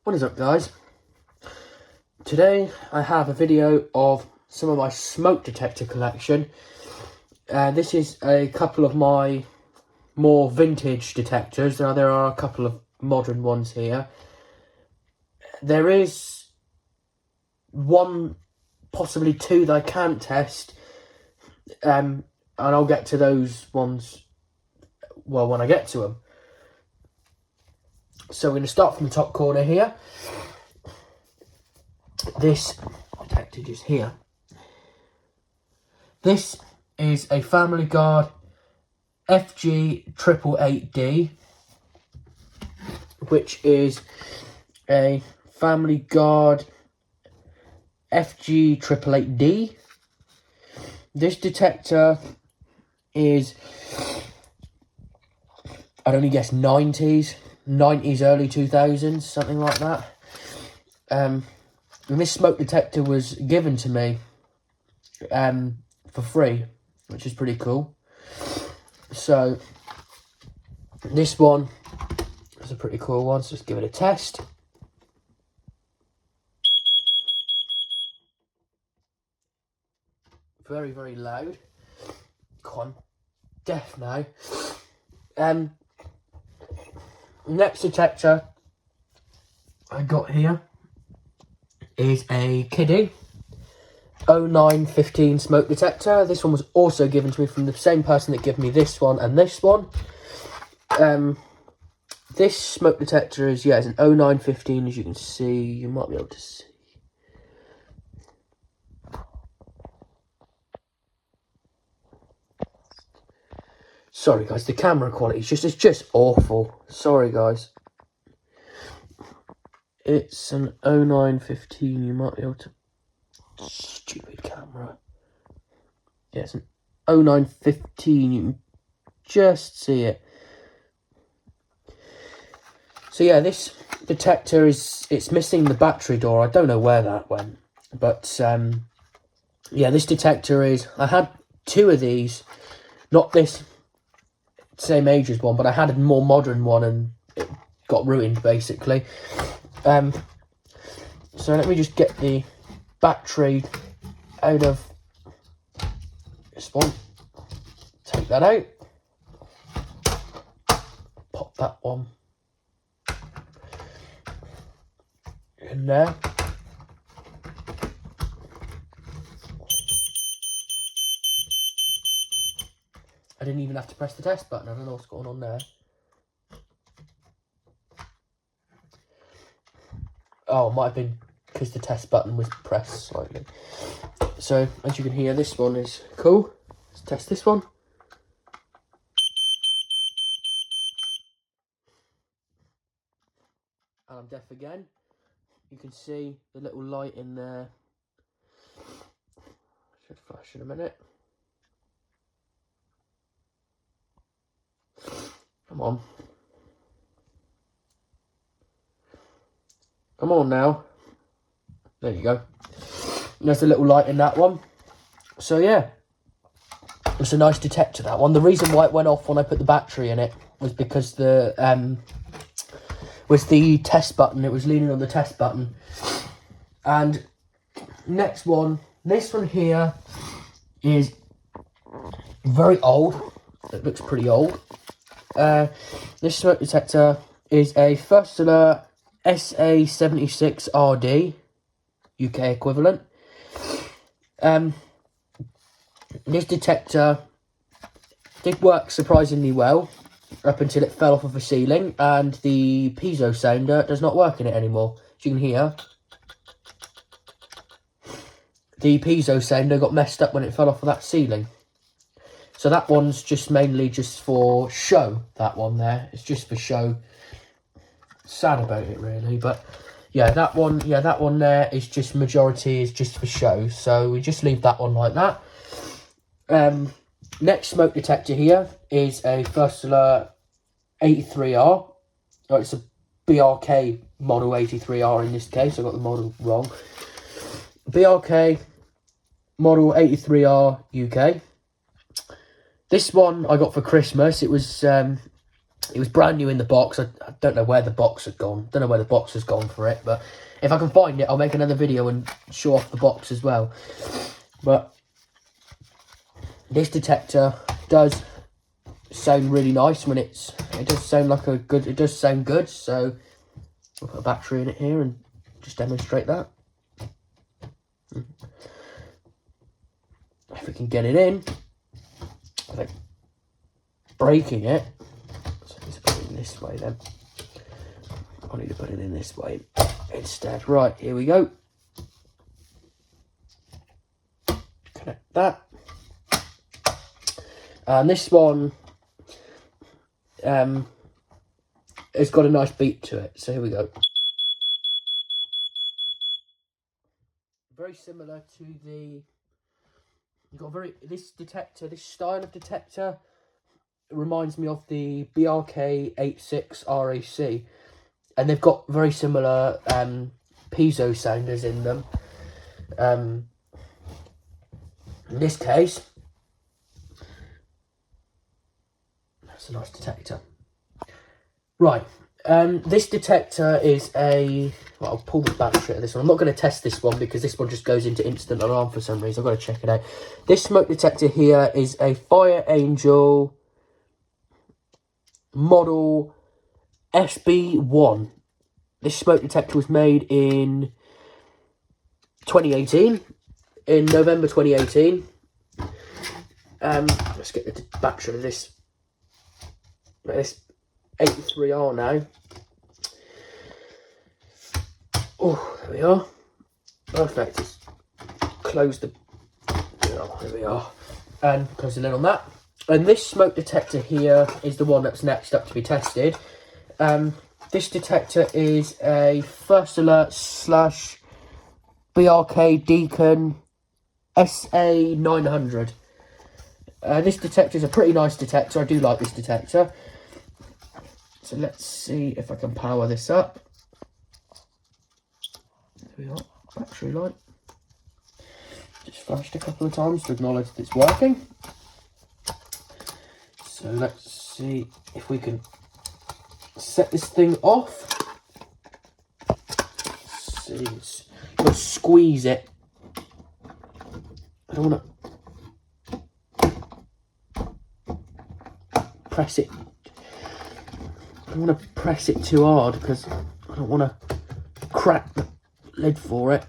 What is up, guys? Today I have a video of some of my smoke detector collection. This is a couple of my more vintage detectors. Now there are a couple of modern ones here. There is one, possibly two, that I can't test, and I'll get to those ones, well, when I get to them. So we're going to start from the top corner here. This detector just here. This is a Family Guard FG888D, which is a Family Guard FG888D. This detector is, I'd only guess 90s, early 2000s, something like that. And this smoke detector was given to me for free, which is pretty cool. So this one is a pretty cool one, so let's give it a test. Very, very loud. Con deaf now. Next detector I got here is a Kiddie 0915 smoke detector. This one was also given to me from the same person that gave me this one and this one. This smoke detector is, it's an 0915, as you can see. You might be able to see. Sorry guys, the camera quality is just awful. Sorry guys. It's an 0915, you might be able to... Stupid camera. Yeah, it's an 0915, you can just see it. So yeah, this detector it's missing the battery door. I don't know where that went. But yeah, this detector is... I had two of these. Not this same age as one, but I had a more modern one and it got ruined basically. So let me just get the battery out of this one. Take that out. Pop that one in there. I didn't even have to press the test button. I don't know what's going on there. Oh, it might have been because the test button was pressed slightly. So, as you can hear, this one is cool. Let's test this one. And I'm deaf again. You can see the little light in there. Should flash in a minute. Come on. Come on now. There you go. There's a little light in that one. So yeah, it's a nice detector, that one. The reason why it went off when I put the battery in it was because the test button. It was leaning on the test button. And next one, this one here is very old. It looks pretty old. This smoke detector is a First Alert SA76RD, UK equivalent. This detector did work surprisingly well up until it fell off of the ceiling, and the piezo sounder does not work in it anymore. As you can hear, the piezo sounder got messed up when it fell off of that ceiling. So that one's just mainly just for show, that one there. It's just for show. Sad about it really, but yeah, that one there is just majority is just for show. So we just leave that one like that. Next smoke detector here is a First Alert 83R. Oh, it's a BRK model 83R in this case. I got the model wrong. BRK model 83R UK. This one I got for Christmas. It was It was brand new in the box. I don't know where the box had gone. Don't know where the box has gone for it. But if I can find it, I'll make another video and show off the box as well. But this detector does sound really nice when it does sound like a good. It does sound good. So we'll put a battery in it here and just demonstrate that. If we can get it in, like breaking it. So let's put it in this way then. I need to put it in this way instead. Right, here we go. Connect that. And this one it's got a nice beat to it. So here we go. Very similar to the. You've got this detector, this style of detector reminds me of the BRK86 RAC, and they've got very similar piezo sounders in them. In this case, that's a nice detector. Right, this detector is a. Well, I'll pull the battery out of this one. I'm not going to test this one because this one just goes into instant alarm for some reason. I've got to check it out. This smoke detector here is a Fire Angel model SB1. This smoke detector was made in 2018, in November 2018. Let's get the battery of this 83R now. Oh, there we are. Perfect. Just close the. Oh, there we are. And close the lid on that. And this smoke detector here is the one that's next up to be tested. This detector is a First Alert / BRK Deacon SA900. This detector is a pretty nice detector. I do like this detector. So let's see if I can power this up. There we are, battery light. Just flashed a couple of times to acknowledge that it's working. So let's see if we can set this thing off. Let's see, let's squeeze it. I don't want to press it. I don't want to press it too hard because I don't want to crack the lid for it.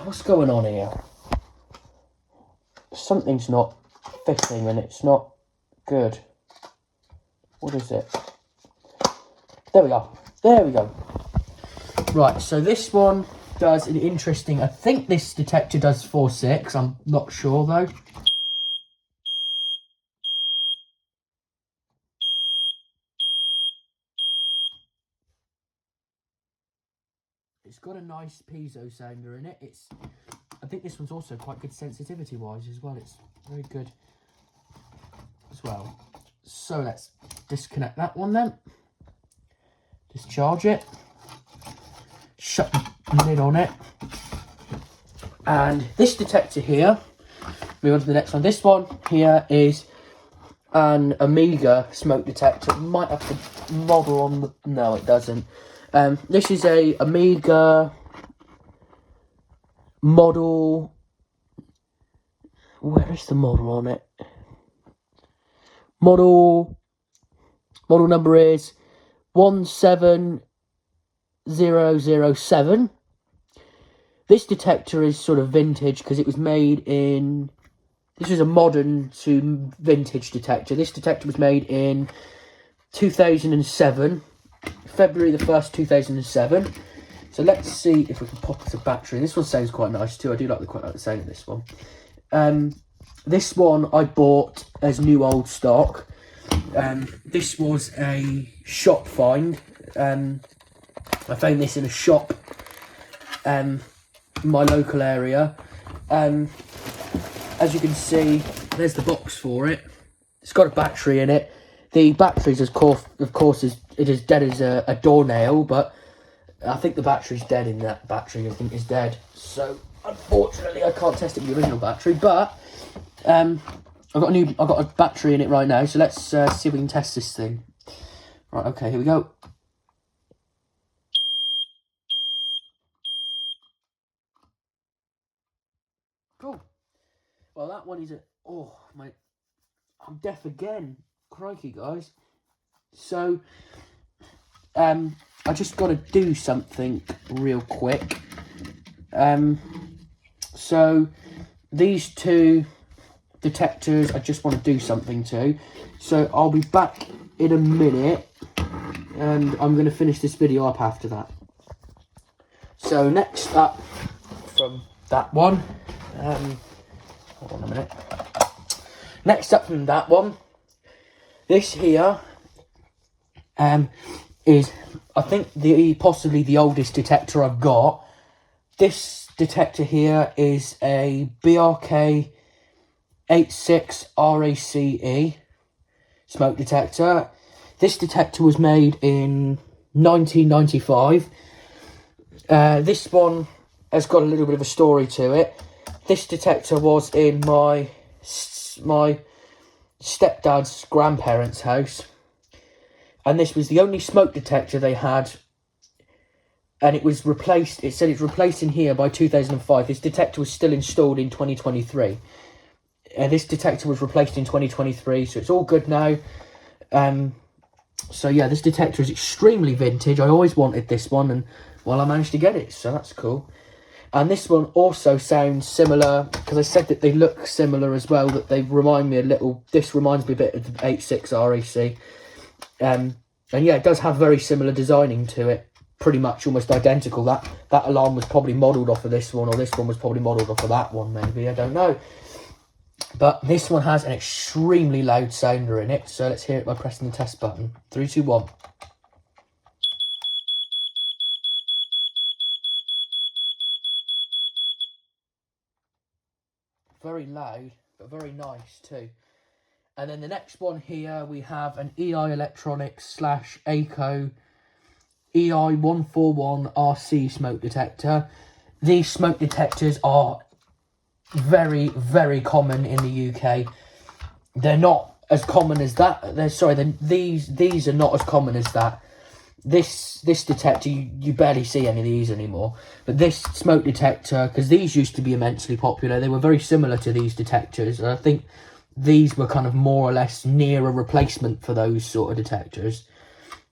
What's going on here? Something's not fitting and it's not good. What is it? There we are. There we go. Right, so this one does an interesting. I think this detector does 4.6. I'm not sure though. It's got a nice piezo sounder in it. I think this one's also quite good sensitivity wise as well. It's very good as well. So let's disconnect that one then. Discharge it. Shut the lid on it. And this detector here, move on to the next one. This one here is an Amiga smoke detector. It might have the model on the. No, it doesn't. This is a Amiga model. Where is the model on it? Model number is 17007. This detector is sort of vintage because it was made in. This is a modern to vintage detector. This detector was made in 2007. February the 1st, 2007. So let's see if we can pop the battery. This one sounds quite nice too. I do quite like the sound of this one. This one I bought as new old stock. This was a shop find. I found this in a shop in my local area. As you can see, there's the box for it. It's got a battery in it. The battery's of course is as dead as a doornail, but I think the battery's dead in that battery. I think is dead. So unfortunately, I can't test it with the original battery. But I've got a battery in it right now. So let's see if we can test this thing. Right, okay, here we go. Cool. Well, that one is oh, my, I'm deaf again. Crikey, guys. So, I just got to do something real quick. So, these two detectors, I just want to do something to. So, I'll be back in a minute, and I'm going to finish this video up after that. So, next up from that one, hold on a minute. Next up from that one, this here is, I think, possibly the oldest detector I've got. This detector here is a BRK 86 RACE smoke detector. This detector was made in 1995. This one has got a little bit of a story to it. This detector was in my stepdad's grandparents' house, and this was the only smoke detector they had, and it was replaced. It said it's replaced in here by 2005. This detector was still installed in 2023. This detector was replaced in 2023, so it's all good now. So yeah, this detector is extremely vintage. I always wanted this one, and well, I managed to get it, so that's cool. And this one also sounds similar, because I said that they look similar as well, that they remind me a little, this reminds me a bit of the 86 RAC. And yeah, it does have very similar designing to it, pretty much almost identical. That alarm was probably modelled off of this one, or this one was probably modelled off of that one, maybe, I don't know. But this one has an extremely loud sounder in it, so let's hear it by pressing the test button. 3, 2, 1. Very loud, but very nice too. And then the next one here, we have an EI Electronics / ACO EI141RC smoke detector. These smoke detectors are very, very common in the UK. They're not as common as that. These are not as common as that. This detector, you barely see any of these anymore. But this smoke detector, because these used to be immensely popular, they were very similar to these detectors. And I think these were kind of more or less near a replacement for those sort of detectors.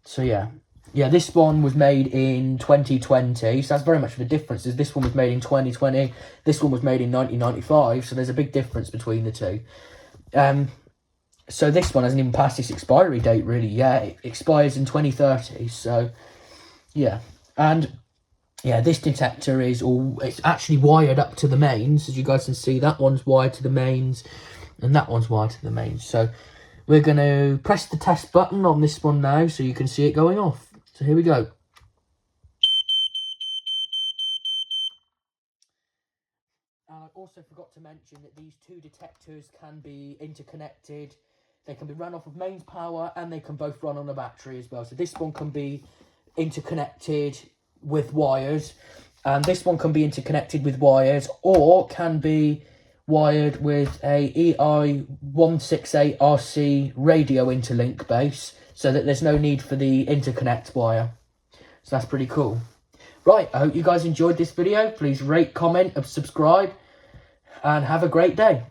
So yeah. Yeah, this one was made in 2020. So that's very much of a difference. This one was made in 2020. This one was made in 1995. So there's a big difference between the two. So this one hasn't even passed its expiry date, really. Yeah, it expires in 2030. So, yeah. And, yeah, this detector it's actually wired up to the mains. As you guys can see, that one's wired to the mains, and that one's wired to the mains. So, we're going to press the test button on this one now, so you can see it going off. So, here we go. And I also forgot to mention that these two detectors can be interconnected. They can be run off of mains power, and they can both run on a battery as well. So this one can be interconnected with wires, and this one can be interconnected with wires, or can be wired with a EI168RC radio interlink base, so that there's no need for the interconnect wire. So that's pretty cool. Right, I hope you guys enjoyed this video. Please rate, comment, and subscribe, and have a great day.